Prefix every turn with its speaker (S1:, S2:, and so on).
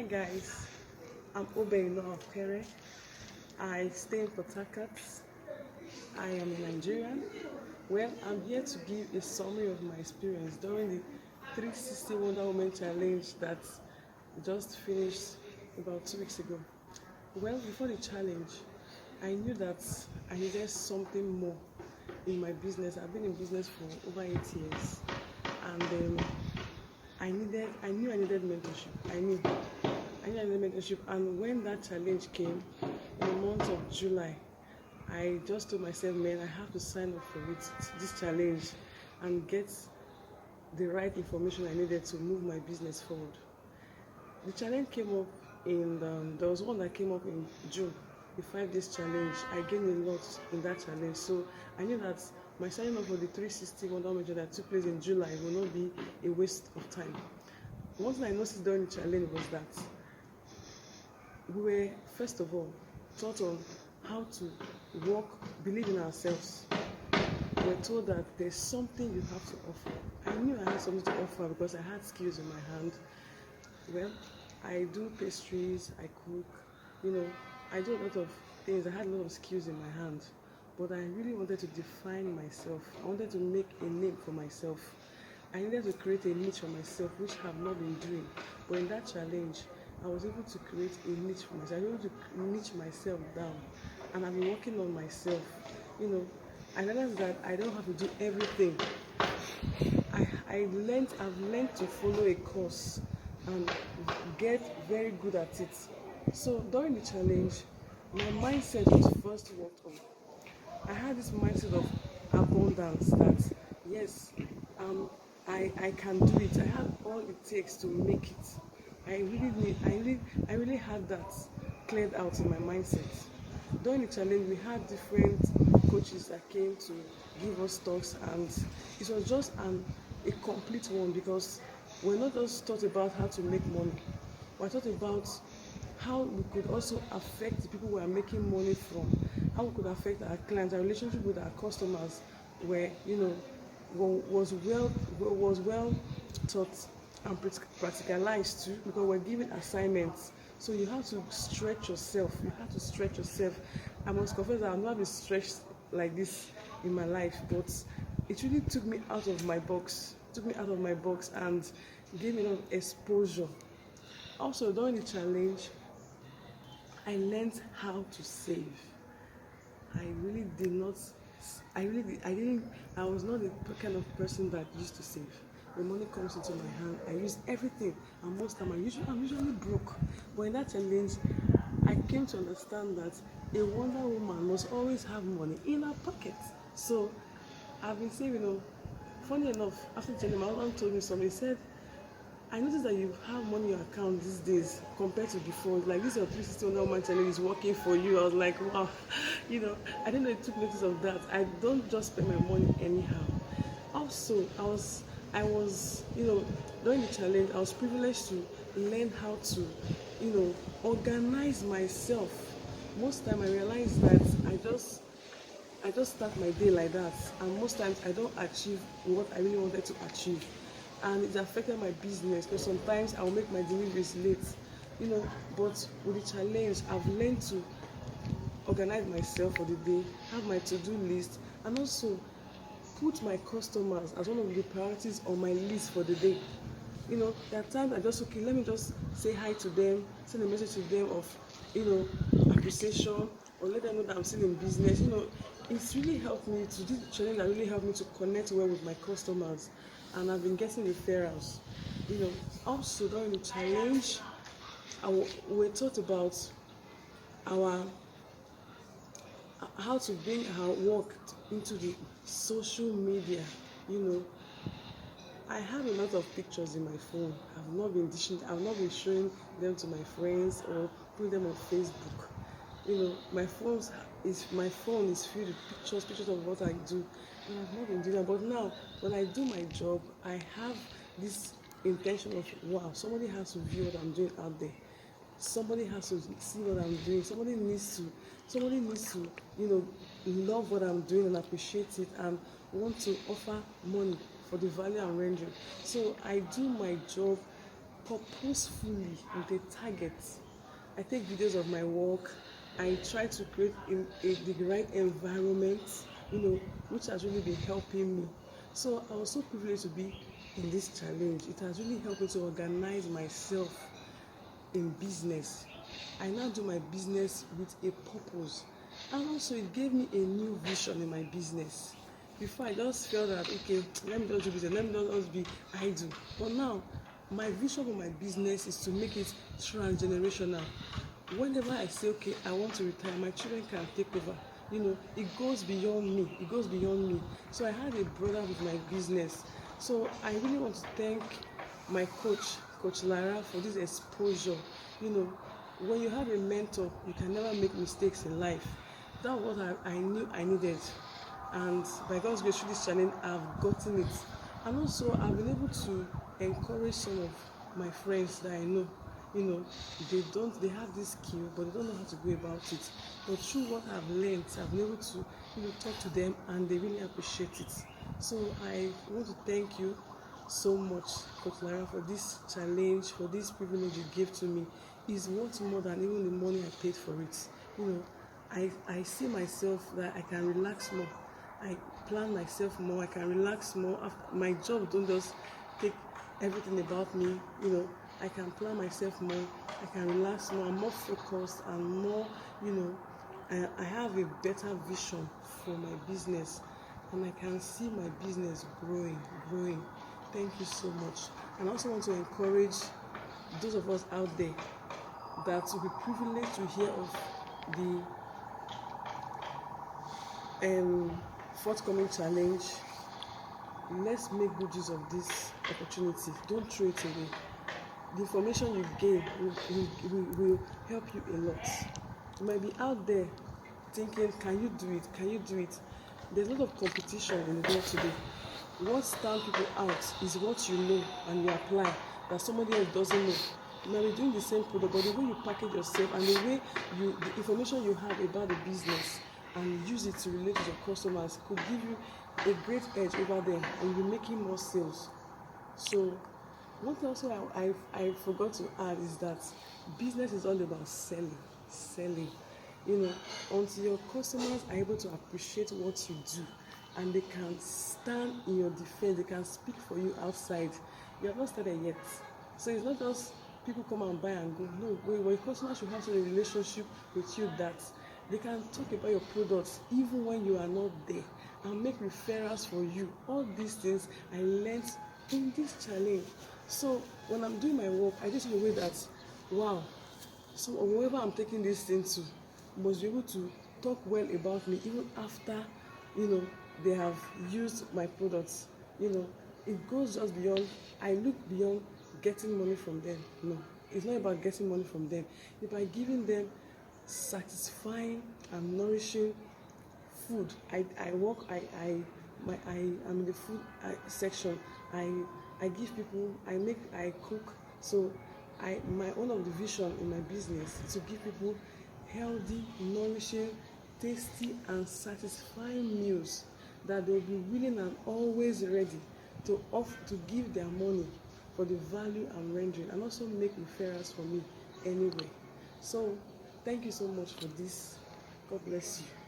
S1: guys, I'm Obehi WWC. I stay in Port Harcourt. I am a Nigerian. Well, I'm here to give a summary of my experience during the 360 Wonder Woman Challenge that just finished about 2 weeks ago. Well, before the challenge, I knew that I needed something more in my business. I've been in business for over 8 years, and I knew I needed mentorship. I knew I needed mentorship, and when that challenge came in the month of July, I just told myself, man, I have to sign up for this challenge, and get the right information I needed to move my business forward. The challenge came up there was one that came up in June, the 5 days challenge. I gained a lot in that challenge, so I knew that my signing up for the 360 Wonder Woman that took place in July will not be a waste of time. One thing I noticed during the challenge was that we were, first of all, taught on how to believe in ourselves. We were told that there's something you have to offer. I knew I had something to offer because I had skills in my hand. Well, I do pastries, I cook, I do a lot of things. I had a lot of skills in my hand, but I really wanted to define myself. I wanted to make a name for myself. I needed to create a niche for myself, which I have not been doing. But in that challenge, I was able to create a niche for myself. I was able to niche myself down, and I've been working on myself. I realized that I don't have to do everything. I've learned to follow a course and get very good at it. So during the challenge, my mindset was first worked on. I had this mindset of abundance, that yes, I can do it. I have all it takes to make it. I really had that cleared out in my mindset. During the challenge, we had different coaches that came to give us talks, and it was just a complete one, because we're not just taught about how to make money. We're taught about how we could also affect the people we are making money from, how we could affect our clients, our relationship with our customers, where was well taught and practicalized too, because we're given assignments. So you have to stretch yourself. I must confess that I've not been stretched like this in my life, but it really took me out of my box. And gave me a lot of exposure. Also, during the challenge, I learned how to save. I was not the kind of person that used to save. When money comes into my hand, I use everything, and most time I'm usually broke. But in that challenge, I came to understand that a Wonder Woman must always have money in her pocket. So I've been saving. Funny enough, after the challenge, my husband told me something. He said, I noticed that you have money in your account these days compared to before. Like, this your 360 Wonder Woman challenge is working for you. I was like, wow. I didn't know you took notice of that. I don't just spend my money anyhow. Also, I was during the challenge, I was privileged to learn how to organize myself. Most time I realized that I just start my day like that, and most times I don't achieve what I really wanted to achieve, and it affected my business, because sometimes I'll make my deliveries late, but with the challenge, I've learned to organize myself for the day, have my to-do list, and also put my customers as one of the priorities on my list for the day. There are times I just, let me just say hi to them, send a message to them of appreciation, or let them know that I'm still in business. It's really helped me to do the challenge. That really helped me to connect well with my customers, and I've been getting referrals. Also during the challenge, we taught about how to bring our work into the social media. I have a lot of pictures in my phone. I've not been showing them to my friends or putting them on Facebook. My phone is filled with pictures of what I do, and I've not been doing that. But now, when I do my job, I have this intention of, wow, somebody has to view what I'm doing out there. Somebody has to see what I'm doing. Somebody needs to love what I'm doing and appreciate it, and want to offer money for the value I'm rendering. So I do my job purposefully with a target. I take videos of my work. I try to create the right environment, which has really been helping me. So I was so privileged to be in this challenge. It has really helped me to organize myself in business. I now do my business with a purpose, and also it gave me a new vision in my business. Before, I just felt that, okay, let me just do business, let me just be idle. But now my vision for my business is to make it transgenerational. Whenever I say, okay, I want to retire, my children can take over. It goes beyond me. It goes beyond me. So I had a brother with my business. So I really want to thank my Coach Lara, for this exposure. When you have a mentor, you can never make mistakes in life. That was what I knew I needed. And by God's grace, through this challenge, I've gotten it. And also, I've been able to encourage some of my friends that I know. They have this skill, but they don't know how to go about it. But through what I've learned, I've been able to, talk to them, and they really appreciate it. So I want to thank you so much, Coach Lara, for this challenge, for this privilege you gave to me. Is worth more than even the money I paid for it. I see myself that I can relax more. I plan myself more. I can relax more. My job don't just take everything about me. I can plan myself more. I can relax more. I'm more focused and more. I have a better vision for my business, and I can see my business growing. Thank you so much. And I also want to encourage those of us out there that will be privileged to hear of the forthcoming challenge. Let's make good use of this opportunity. Don't throw it away. The information you gain will help you a lot. You might be out there thinking, can you do it? There's a lot of competition in the world today. What stands people out is what you know and you apply that somebody else doesn't know. You might be doing the same product, but the way you package yourself and the way the information you have about the business and use it to relate to your customers could give you a great edge over them, and you're making more sales. So one thing also I forgot to add is that business is all about selling. Until your customers are able to appreciate what you do and they can stand in your defense, they can speak for you outside, you have not started yet. So it's not just people come and buy and go. No, your customers should have such a relationship with you that they can talk about your products even when you are not there and make referrals for you. All these things I learned in this challenge. So when I'm doing my work, I just in a way that, wow, so whoever I'm taking this thing to must be able to talk well about me even after, they have used my products. It goes just beyond, I look beyond getting money from them. No, it's not about getting money from them. It's by giving them satisfying and nourishing food. I'm in the food section. I give people, I cook. So one of the vision in my business is to give people healthy, nourishing, tasty and satisfying meals that they'll be willing and always ready to give their money for the value I'm rendering, and also make referrals for me anyway. So thank you so much for this. God bless you.